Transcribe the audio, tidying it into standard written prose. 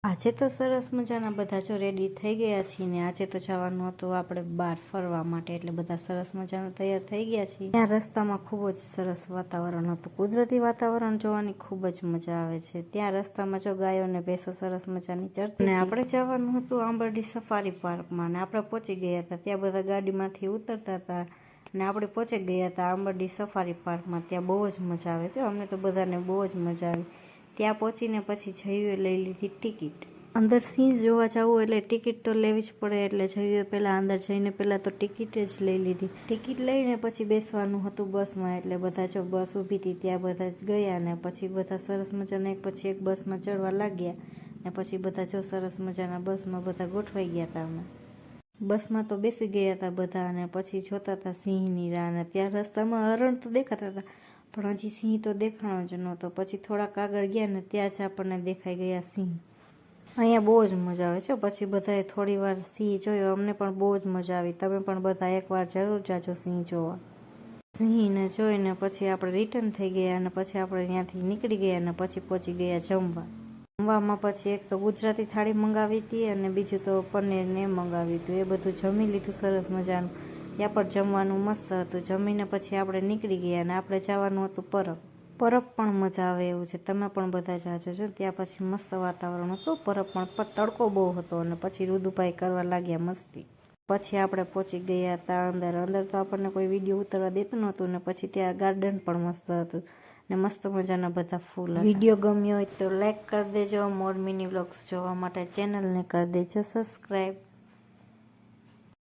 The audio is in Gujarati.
આજે તો સરસ મજાના બધા જો રેડી થઈ ગયા છીએ ને આજે તો જવાનું હતું આપણે બહાર ફરવા માટે, એટલે બધા સરસ મજાના તૈયાર થઈ ગયા છીએ। ત્યાં રસ્તામાં ખૂબ જ સરસ વાતાવરણ હતું, કુદરતી વાતાવરણ જોવાની ખૂબ જ મજા આવે છે। ત્યાં રસ્તામાં જો ગાયો ને ભેંસો સરસ મજાની ચરતી ને આપણે જવાનું હતું આંબરડી સફારી પાર્કમાં ને આપણે પહોંચી ગયા હતા। ત્યાં બધા ગાડીમાંથી ઉતરતા હતા ને આપણે પહોંચી ગયા હતા આંબરડી સફારી પાર્કમાં। ત્યાં બહુ જ મજા આવે છે, અમને તો બધાને બહુ જ મજા આવી। ત્યાં પહોંચીને પછી જયુએ લઈ લીધી ટિકિટ। અંદર સિંહ જોવા જવું એટલે ટિકિટ તો લેવી જ પડે, એટલે જયુએ પહેલાં અંદર જઈને પહેલાં તો ટિકિટ જ લઈ લીધી। ટિકિટ લઈને પછી બેસવાનું હતું બસમાં, એટલે બધા જો બસ ઊભી હતી ત્યાં બધા જ ગયા ને પછી બધા સરસ મજાના એક પછી એક બસમાં ચડવા લાગ્યા ને પછી બધા જો સરસ મજાના બસમાં બધા ગોઠવાઈ ગયા હતા। અમે બસમાં તો બેસી ગયા હતા બધા અને પછી જોતા હતા સિંહની રાહ ને ત્યાં રસ્તામાં હરણ તો દેખાતા હતા પણ હજી સિંહ તો દેખાણો જ નહોતો। પછી થોડાક આગળ ગયા ને ત્યાં જ આપણને દેખાઈ ગયા સિંહ। અહીંયા બહુ જ મજા આવે છે। પછી બધાએ થોડી વાર સિંહ જોયો, અમને પણ બહુ જ મજા આવી। તમે પણ બધા એકવાર જરૂર જાજો સિંહ જોવા। સિંહને જોઈને પછી આપણે રિટર્ન થઈ ગયા અને પછી આપણે ત્યાંથી નીકળી ગયા અને પછી પહોંચી ગયા જમવા। જમવામાં પછી એક તો ગુજરાતી થાળી મંગાવી હતી અને બીજું તો પનીર ને મંગાવ્યું હતું, એ બધું જમી લીધું સરસ મજાનું। ત્યાં પણ જમવાનું મસ્ત હતું। જમીને પછી આપણે નીકળી ગયા અને આપણે જવાનું હતું પરબ। પરબ પણ મજા આવે એવું છે, તમે પણ બધા જાજો છો। ત્યાં પછી મસ્ત વાતાવરણ હતું, પરબ પણ તડકો બહુ હતો અને પછી રુદુભાઈ કરવા લાગ્યા મસ્તી। પછી આપણે પહોંચી ગયા હતા અંદર। અંદર તો આપણને કોઈ વિડીયો ઉતારવા દેતું નહોતું ને પછી ત્યાં ગાર્ડન પણ મસ્ત હતું ને મસ્ત મજાના બધા ફૂલ। વિડીયો ગમ્યો હોય તો લાઈક કરી દેજો, મોર મિની વ્લોગ્સ જોવા માટે ચેનલને કરી દેજો સબસ્ક્રાઈબ।